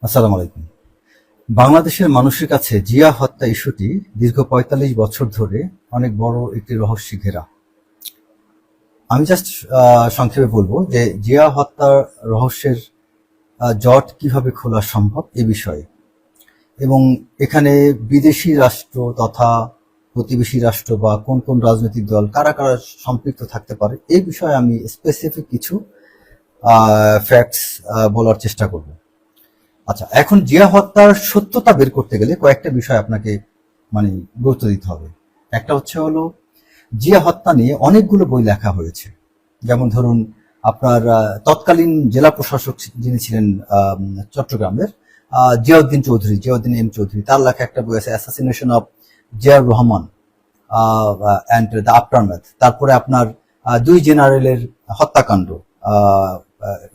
আসসালামু আলাইকুম। বাংলাদেশের মানুষের কাছে জিয়া হত্যা ইস্যুটি দীর্ঘ ৪৫ বছর ধরে অনেক বড় একটি রহস্যে ঘেরা। আমি জাস্ট সংক্ষেপে বলবো যে জিয়া হত্যার রহস্যের জট কিভাবে খোলা সম্ভব এ বিষয়ে, এবং এখানে বিদেশি রাষ্ট্র তথা প্রতিবেশী রাষ্ট্র বা কোন কোন রাজনৈতিক দল কারা কারা সম্পৃক্ত থাকতে পারে এই বিষয়ে আমি স্পেসিফিক কিছু ফ্যাক্টস বলার চেষ্টা করব। আচ্ছা, এখন জিয়া হত্যার সত্যতা বের করতে গেলে কয়েকটা বিষয় আপনাকে গুরুত্ব দিতে হবে। একটা হলো জিয়া হত্যা নিয়ে অনেকগুলো বই লেখা হয়েছে। যেমন ধরুন, আপনার তৎকালীন জেলা প্রশাসক যিনি ছিলেন চট্টগ্রামের, জিয়াউদ্দিন এম চৌধুরী, তার লেখা একটা বই আছে assassination of Ziaur Rahman and the aftermath. তারপরে আপনার দুই জেনারেলের হত্যাকাণ্ড,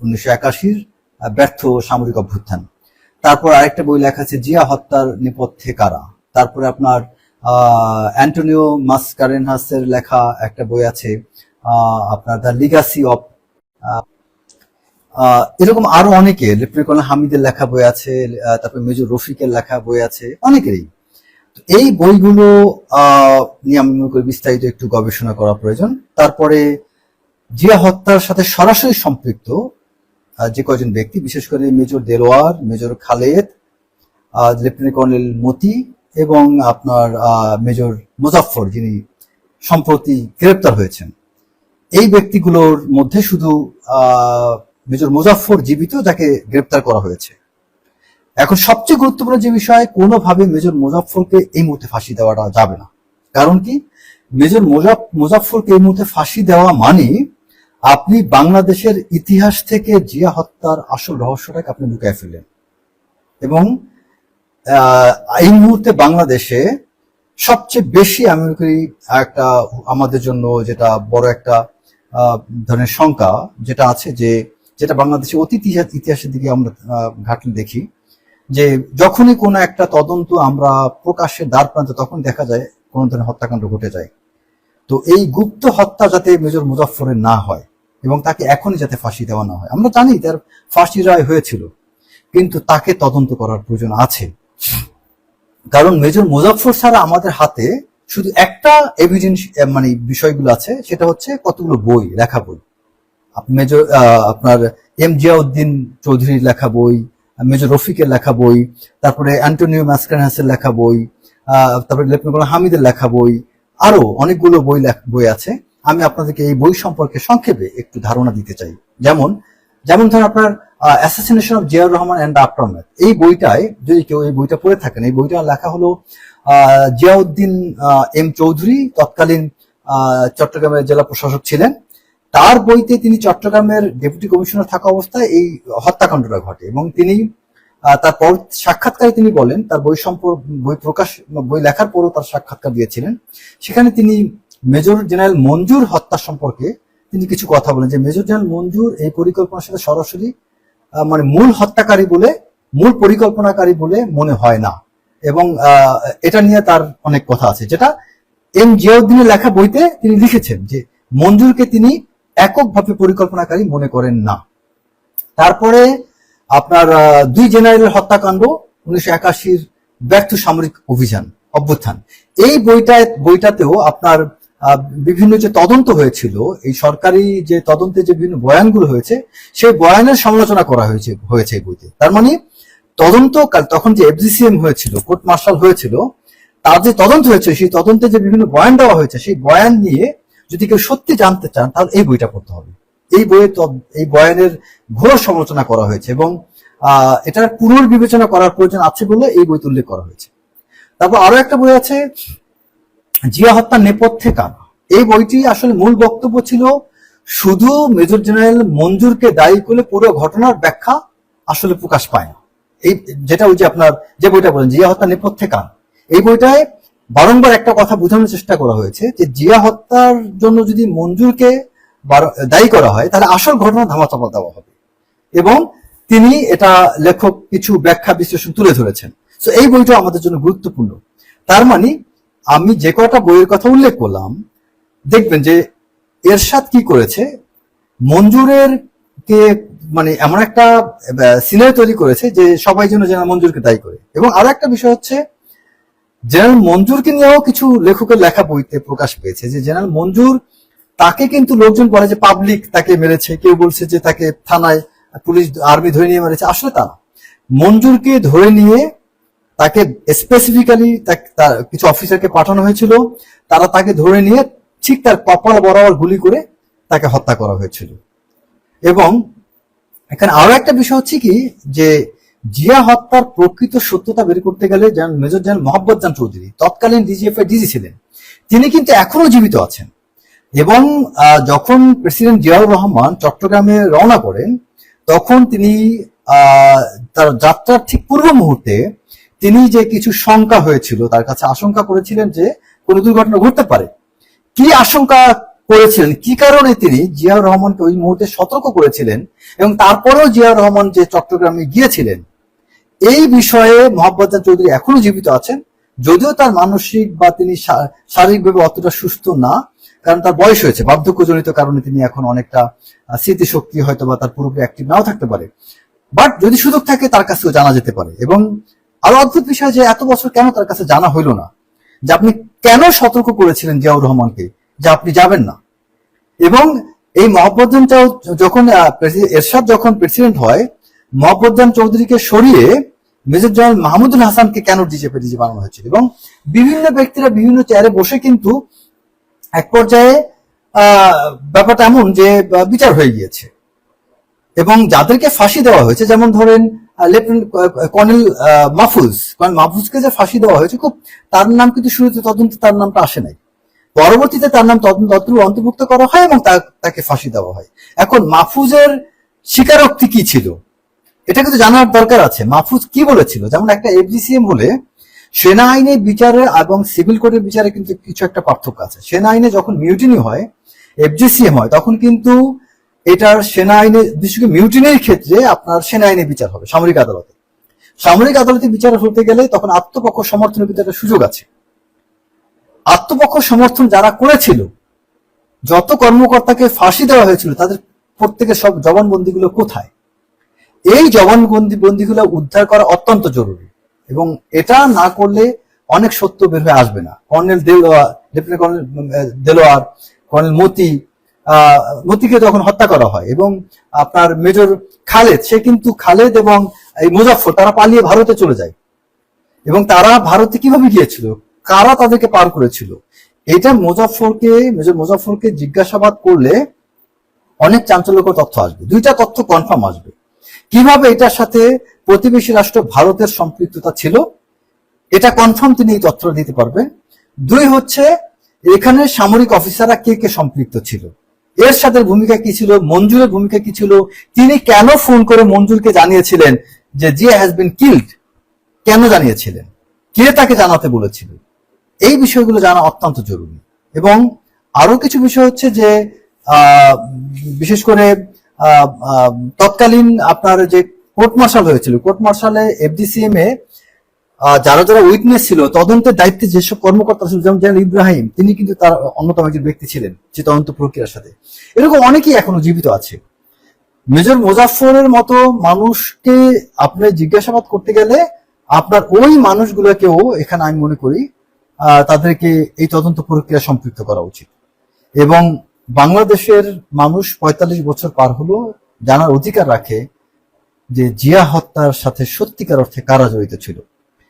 1981 ব্যর্থ সামরিক অভ্যুত্থান। তারপর আরেকটা বই লেখা আছে জিয়া হত্যার নেপথ্যে কারা। তারপরে আপনার অ্যান্টোনিও মাসকারেনহাসের লেখা একটা বই আছে, আপনার দ্য লিগাসি অফ, এরকম আরো অনেকে, লেফটেন্যান্ট কর্নেল হামিদের লেখা বই আছে, তারপরে মেজর রফিকের লেখা বই আছে, অনেকেরই। এই বইগুলো নিয়ে আমি মনে করি বিস্তারিত একটু গবেষণা করা প্রয়োজন। তারপরে জিয়া হত্যার সাথে সরাসরি সম্পৃক্ত যে কয়জন ব্যক্তি, বিশেষ করে major Delwar, major Khaled, lieutenant colonel Moti এবং আপনার মেজর মুজাফফর, যিনি সম্প্রতি গ্রেপ্তার হয়েছেন, এই ব্যক্তিগুলোর মধ্যে শুধু মেজর মুজাফফর জীবিত, যাকে গ্রেপ্তার করা হয়েছে। এখন সবচেয়ে গুরুত্বপূর্ণ যে বিষয়, কোনোভাবে মেজর মুজাফফরকে এই মুহূর্তে ফাঁসি দেওয়াটা যাবে না। কারণ কি, মেজর মুজাফফরকে এই মুহূর্তে ফাঁসি দেওয়া মানে আপনি বাংলাদেশের ইতিহাস থেকে জিয়া হত্যার আসল রহস্যটাকে আপনি লুকায় ফেললেন। এবং এই মুহূর্তে বাংলাদেশে সবচেয়ে বেশি আমি মনে করি একটা আমাদের জন্য যেটা বড় একটা ধরনের শঙ্কা যেটা আছে, যেটা বাংলাদেশের অতীত ইতিহাসের দিকে আমরা ঘাটলে দেখি, যে যখনই কোনো একটা তদন্ত আমরা প্রকাশ্যে দ্বার প্রান্তে, তখন দেখা যায় কোন ধরনের হত্যাকাণ্ড ঘটে যায়। তো এই গুপ্ত হত্যা যাতে মেজর মুজাফফরের না হয় এবং তাকে এখনই যাতে ফাঁসি দেওয়া না হয়। আমরা জানি তার ফাঁসি রায় হয়েছিল, কিন্তু তাকে তদন্ত করার প্রয়োজন আছে। কারণ মেজর মুজাফফর ছাড়া আমাদের হাতে শুধু একটা এভিডেন্স বিষয়গুলো আছে, সেটা হচ্ছে কতগুলো বই, লেখা বই। মেজর আপনার এম জিয়াউদ্দিন চৌধুরীর লেখা বই, মেজর রফিকের লেখা বই, তারপরে অ্যান্টোনিও মাসকারেনহাসের লেখা বই, তারপরে লেফটেন্যান্ট কর্নেল হামিদের লেখা বই, আরো অনেকগুলো বই আছে। আমি আপনাদেরকে এই বই সম্পর্কে সংক্ষেপে একটু ধারণা দিতে চাই। যেমন ধরুন আপনার assassination of Ziaur Rahman and aftermath, এই বইটায় যদি কেউ এই বইটা পড়ে থাকেন, এই বইটা লেখা হলো জিয়াউদ্দিন এম চৌধুরী, তৎকালীন চট্টগ্রামের জেলা প্রশাসক ছিলেন। তার বইতে তিনি চট্টগ্রামের ডেপুটি কমিশনার থাকা অবস্থায় এই হত্যাকাণ্ডটা ঘটে, এবং তিনি তারপর সাক্ষাৎকারে তিনি বলেন, তার বই লেখার পরও তার সাক্ষাৎকার দিয়েছিলেন। সেখানে তিনি মেজর জেনারেল মঞ্জুর হত্যা সম্পর্কে তিনি কিছু কথা বলেন, যে মেজর জেনারেল মঞ্জুর এই পরিকল্পনার সাথে সরাসরি মূল পরিকল্পনাকারী বলে মনে হয় না। এবং এটা নিয়ে তার অনেক কথা আছে, যেটা এম জিয়াউদ্দিনের লেখা বইতে তিনি লিখেছেন, যে মঞ্জুরকে তিনি এককভাবে পরিকল্পনাকারী মনে করেন না। তারপরে আপনার দুই জেনারেলের হত্যাকাণ্ড, 1981 ব্যর্থ সামরিক অভ্যুত্থান, এই বইটাতেও আপনার বিভিন্ন যে তদন্ত হয়েছিল, এই সরকারি যে তদন্তে যে বিভিন্ন বয়ানগুলো হয়েছে, সেই বয়ানের সমালোচনা করা হয়েছে এই বইতে। তার মানে তখন যে এফজিসিএম হয়েছিল, কোর্ট মার্শাল হয়েছিল, তার যে তদন্ত হয়েছে, সেই তদন্তে যে বিভিন্ন বয়ান দেওয়া হয়েছে, সেই বয়ান নিয়ে যদি কেউ সত্যি জানতে চান, তাহলে এই বইটা পড়তে হবে। এই বয়ানের ঘোর সমালোচনা করা হয়েছে, এবং এটার পুনর্বিবেচনা করার প্রয়োজন আছে বলে এই বইতে উল্লেখ করা হয়েছে। তারপর আরো একটা বই আছে, জিয়া হত্যার নেপথ্যে কারা। এই বইটি আসলে মূল বক্তব্য ছিল শুধু মেজর জেনারেল মঞ্জুরকে দায়ী করে পুরো ঘটনার ব্যাখ্যা আসলে প্রকাশ পায় না। যেটা ওই যে আপনার যে বইটা বলেন, জিয়া হত্যার নেপথ্যে কারা, এই বইটায় বারংবার একটা কথা বোঝানোর চেষ্টা করা হয়েছে, যে জিয়া হত্যার জন্য যদি মঞ্জুরকে দায়ী করা হয়, তাহলে আসল ঘটনা ধামাচাপা দেওয়া হবে, এবং তিনি এটা লেখক কিছু ব্যাখ্যা বিশ্লেষণ তুলে ধরেছেন। তো এই বইটা আমাদের জন্য গুরুত্বপূর্ণ। তার মানে আমি যে কটা বইয়ের কথা উল্লেখ করলাম, দেখবেন যে এরশাদ কি করেছে, মঞ্জুরের কে মানে এমন একটা সিনারি তৈরি করেছে যে সবাই যেন জেনারেল মঞ্জুরকে দায়ী করে। এবং আরো একটা বিষয় হচ্ছে জেনারেল মঞ্জুরকে নিয়েও কিছু লেখকের লেখা বইতে প্রকাশ পেয়েছে যে জেনারেল মঞ্জুর তাকে কিন্তু লোকজন বলে যে পাবলিক তাকে মেরেছে, কেউ বলছে যে তাকে থানায় পুলিশ আর্মি ধরে নিয়ে মেরেছে, আসলে তা না। মঞ্জুরকে ধরে নিয়ে তাকে স্পেসিফিক্যালি তার কিছু অফিসারকে পাঠানো হয়েছিল, তারা তাকে ধরে নিয়ে ঠিক তার কপাল বরাবর গুলি করে তাকে হত্যা করা হয়েছিল। এবং এখানে আরো একটা বিষয় হচ্ছে কি যে জিয়া হত্যার প্রকৃত সত্যতা বের করতে গেলে মেজর জেনারেল মোহাম্মদ জান চৌধুরী তৎকালীন ডিজিএফ এর ডিজি ছিলেন, তিনি কিন্তু এখনো জীবিত আছেন। এবং যখন প্রেসিডেন্ট জিয়াউর রহমান চট্টগ্রামে রওনা করেন তখন তিনি তার যাত্রার ঠিক পূর্ব মুহূর্তে তিনি যে কিছু শঙ্কা হয়েছিল, তার কাছে আশঙ্কা করেছিলেন যে কোনো দুর্ঘটনা ঘটতে পারে। কি আশঙ্কা করেছিলেন, কি কারণে তিনি জিয়াউর রহমানকে ওই মুহূর্তে সতর্ক করেছিলেন এবং তারপরেও জিয়াউর রহমান যে চট্টগ্রামে গিয়েছিলেন, এই বিষয়ে মোহাম্মদ জান চৌধুরী এখনো জীবিত আছেন। যদিও তার মানসিক বা তিনি শারীরিকভাবে অতটা সুস্থ না, কারণ তার বয়স হয়েছে, বার্ধক্যজনিত কারণে তিনি এখন অনেকটা স্মৃতিশক্তি হয়তো বা তার পুরোপুরি অ্যাক্টিভ নাও থাকতে পারে, বাট যদি সুযোগ থাকে তার কাছেও জানা যেতে পারে। এবং আরো অদ্ভুত বিষয় যে এত বছর কেন তার কাছে জানা হইল না যে আপনি কেন সতর্ক করেছিলেন জিয়াউর রহমানকে যে আপনি যাবেন না। এবং এই মোহাম্মদ জান যখন এরশাদ যখন প্রেসিডেন্ট হয়, মোহাম্মদ জান চৌধুরীকে সরিয়ে মেজর জেনারেল মাহমুদুল হাসানকে কেন ডিজি বানানো হয়েছিল। এবং বিভিন্ন ব্যক্তিরা বিভিন্ন চেয়ারে বসে কিন্তু এক পর্যায়ে ব্যাপারটা এমন যে বিচার হয়ে গিয়েছে এবং যাদেরকে ফাঁসি দেওয়া হয়েছে, যেমন ধরেন লেফটেন্যান্ট কর্নেল মাহফুজকে যে ফাঁসি দেওয়া হয়েছে, খুব তার নাম কিন্তু শুরুতে তদন্তে তার নামটা আসে নাই, পরবর্তীতে তার নাম তদন্ত অন্তর্ভুক্ত করা হয় এবং তাকে ফাঁসি দেওয়া হয়। এখন মাহফুজের স্বীকারোক্তি কি ছিল এটা কিন্তু জানার দরকার আছে। মাহফুজ কি বলেছিল, যেমন একটা এফজিসিএম হলে সেনা আইনে বিচারে এবং সিভিল কোর্টের বিচারে কিন্তু কিছু একটা পার্থক্য আছে। সেনা আইনে যখন মিউটিনি হয়, এফজিসিএম হয়, তখন কিন্তু এটার সেনা আইনে বিশেষ করে মিউটিনির ক্ষেত্রে আপনার সেনা আইনে বিচার হবে সামরিক আদালতে। সামরিক আদালতে বিচার হতে গেলে তখন আত্মপক্ষ সমর্থনের ভিতরে একটা সুযোগ আছে। আত্মপক্ষ সমর্থন যারা করেছিল, যত কর্মকর্তাকে ফাঁসি দেওয়া হয়েছিল, তাদের প্রত্যেকের সব জবানবন্দিগুলো কোথায়? এই জবানবন্দিগুলো উদ্ধার করা অত্যন্ত জরুরি এবং এটা না করলে অনেক সত্য বের হয়ে আসবে না। Colonel Delwar, lieutenant colonel Delwar, colonel মতিকে যখন হত্যা করা হয় এবং আপনার মেজর খালেদ, সে কিন্তু খালেদ এবং এই মুজাফফর তারা পালিয়ে ভারতে চলে যায় এবং তারা ভারতে কিভাবে গিয়েছিল, কারা তাদেরকে পার করেছিল, এটা মেজর মুজাফফরকে জিজ্ঞাসাবাদ করলে অনেক চাঞ্চল্যকর তথ্য আসবে। দুইটা তথ্য কনফার্ম আসবে, কিভাবে এটার সাথে প্রতিবেশী রাষ্ট্র ভারতের সম্পৃক্ততা ছিল, এটা কনফার্ম তিনি এই তথ্য দিতে পারবেন। দুই হচ্ছে এখানে সামরিক অফিসাররা কে কে সম্পৃক্ত ছিল, এরশাদের ভূমিকা কি ছিল, মঞ্জুরের ভূমিকা কি ছিল, তিনি কেন ফোন করে মঞ্জুরকে জানিয়েছিলেন যে জিয়া হ্যাজ বিন কিল্ড, কেন জানিয়েছিলেন, কে তাকে জানাতে বলেছিল, এই বিষয়গুলো জানা অত্যন্ত জরুরি। এবং আরো কিছু বিষয় হচ্ছে যে বিশেষ করে তৎকালীন আপনার যে কোর্ট মার্শাল হয়েছিল, কোর্ট মার্শালে এফডিসিএম এ যারা যারা উইটনেস ছিল, তদন্তের দায়িত্বে যেসব কর্মকর্তা ছিল, যেমন জেনারেল ইব্রাহিম, তিনি কিন্তু তার অন্যতম একজন ব্যক্তি ছিলেন যে তদন্ত প্রক্রিয়ার সাথে। এরকম অনেকেই এখনো জীবিত আছে। মেজর মুজাফফরের মতো মানুষকে আপনি জিজ্ঞাসাবাদ করতে গেলে আপনার ওই মানুষগুলোকেও এখানে আমি মনে করি তাদেরকে এই তদন্ত প্রক্রিয়া সম্পৃক্ত করা উচিত। এবং বাংলাদেশের মানুষ ৪৫ বছর পার হলো জানার অধিকার রাখে যে জিয়া হত্যার সাথে সত্যিকার অর্থে কারা জড়িত ছিল।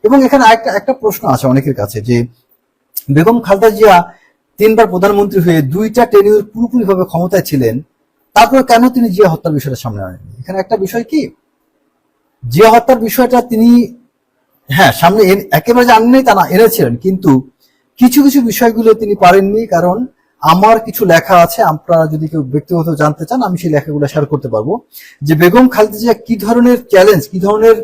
এবং এখানে একটা প্রশ্ন আছে অনেকের কাছে যে বেগম খালেদা জিয়া ৩ বার প্রধানমন্ত্রী হয়ে 2টা টেনিউর পুরোপুরিভাবে ক্ষমতায় ছিলেন, তারপর কেন তিনি জিয়া হত্যার বিষয়টা সামনে আনেননি? এখানে একটা বিষয় কি, জিয়া হত্যার বিষয়টা তিনি সামনে একেবারে আনেননি তা না, এনেছিলেন, কিন্তু কিছু কিছু বিষয়গুলো তিনি পারেননি। কারণ আমার কিছু লেখা আছে, আপনারা যদি কেউ ব্যক্তিগত জানতে চান আমি সেই লেখাগুলো শেয়ার করতে পারবো, যে বেগম খালেদা জিয়া কি ধরনের চ্যালেঞ্জ, কি ধরনের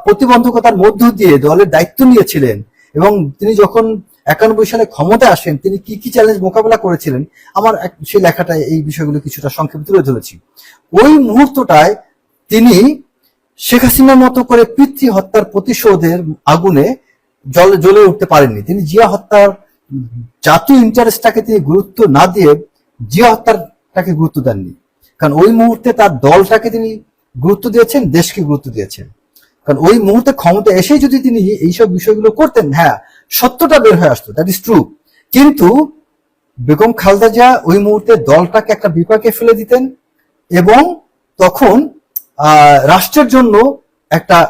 প্রতিবন্ধকতার মধ্য দিয়ে দলের দায়িত্ব নিয়েছিলেন এবং তিনি যখন 91 সালে ক্ষমতায় আসেন তিনি কি কি চ্যালেঞ্জ মোকাবেলা করেছিলেন, আমার সেই লেখাটায় এই বিষয়গুলো কিছুটা সংক্ষেপে তুলে ধরেছি। ওই মুহূর্তটায় তিনি শেখ হাসিনার মতো করে পিতৃ হত্যার প্রতিশোধের আগুনে জ্বলে উঠতে পারেননি। তিনি জিয়া হত্যার জাতীয় ইন্টারেস্টটাকে তিনি গুরুত্ব না দিয়ে জিয়া হত্যারটাকে গুরুত্ব দেননি। কারণ ওই মুহূর্তে তার দলটাকে তিনি গুরুত্ব দিয়েছেন, দেশকে গুরুত্ব দিয়েছেন। কারণ ওই মুহূর্তে ক্ষমতা এসেই যদি তিনি এইসব বিষয়গুলো করতেন, হ্যাঁ সত্যটা বের হয়ে আসতো, দ্যাট ইজ ট্রু। কিন্তু বেগম খালেদা জিয়া ওই মুহূর্তে দলটাকে একটা বিপাকে ফেলে দিতেন এবং তখন রাষ্ট্রের জন্য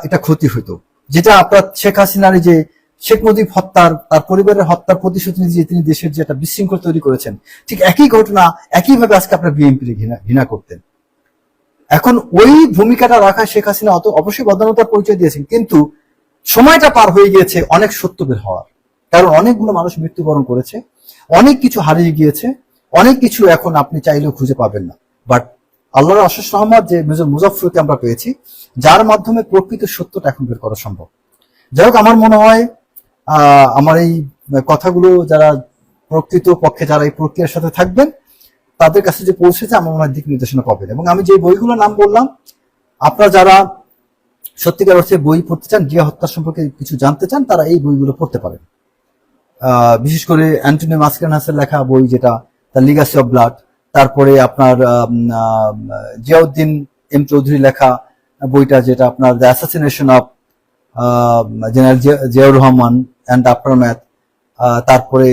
এটা ক্ষতি হতো, যেটা আপনার শেখ হাসিনার যে শেখ মুজিব হত্যার, তার পরিবারের হত্যার প্রতিশোধ নিয়ে যে তিনি দেশের যে একটা বিশৃঙ্খল তৈরি করেছেন, ঠিক একই ঘটনা একইভাবে আজকে আপনার বিএনপি ঘৃণা করতেন। এখন ওই ভূমিকাটা রাখা শেখ হাসিনা অবশ্যই বদান্যতার পরিচয় দিয়েছেন, কিন্তু সময়টা পার হয়ে গিয়েছে অনেক সত্য বের হওয়ার। কারণ অনেকগুলো মানুষ মৃত্যুবরণ করেছে, অনেক কিছু হারিয়ে গিয়েছে, অনেক কিছু এখন আপনি চাইলেও খুঁজে পাবেন না। বাট আল্লাহর অশেষ রহমত যে মেজর মুজাফফরকে আমরা পেয়েছি, যার মাধ্যমে প্রকৃত সত্যটা এখন বের করা সম্ভব। যাই হোক, আমার মনে হয় আমার এই কথাগুলো যারা প্রকৃত পক্ষে যারা এই প্রক্রিয়ার সাথে থাকবেন তাদের কাছে যে পৌঁছেছে, আমার মনে হয় দিক নির্দেশনা পাবেন। এবং আমি যে বইগুলোর নাম বললাম, আপনারা যারা সত্যিকার অর্থে বই পড়তে চান, জিয়া হত্যা সম্পর্কে কিছু জানতে চান, তারা এই বইগুলো পড়তে পারেন। বিশেষ করে অ্যান্টনি মাসকারেনাসের লেখা বই, যেটা দ্য লিগাসি অফ ব্লাড, তারপরে আপনার জিয়াউদ্দিন এম চৌধুরী লেখা বইটা, যেটা আপনার the assassination of general Ziaur Rahman and aftermath. তারপরে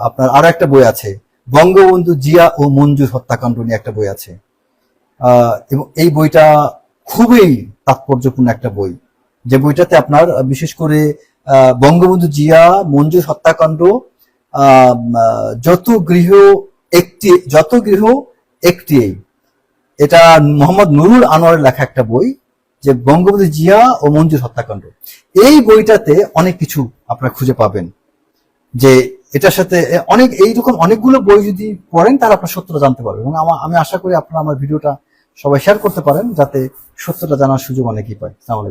আপনার আরো একটা বই আছে, বঙ্গবন্ধু জিয়া ও মঞ্জুর হত্যাকাণ্ড নিয়ে একটা বই আছে, এবং এই বইটা খুবই তাৎপর্যপূর্ণ একটা বই, যে বইটাতে আপনার বিশেষ করে বঙ্গবন্ধু জিয়া মঞ্জুর হত্যাকাণ্ড যত গৃহ একটি, এটা মোহাম্মদ নুরুল আনোয়ারের লেখা একটা বই, যে বঙ্গবন্ধু জিয়া ও মঞ্জুর হত্যাকাণ্ড। এই বইটাতে অনেক কিছু আপনারা খুঁজে পাবেন, যে এটার সাথে এইরকম অনেকগুলো বই যদি পড়েন তাহলে আপনার সত্যটা জানতে পারবেন। এবং আমি আশা করি আপনারা আমার ভিডিওটা সবাই শেয়ার করতে পারেন, যাতে সত্যটা জানার সুযোগ অনেকেই পায়। আসসালামু আলাইকুম।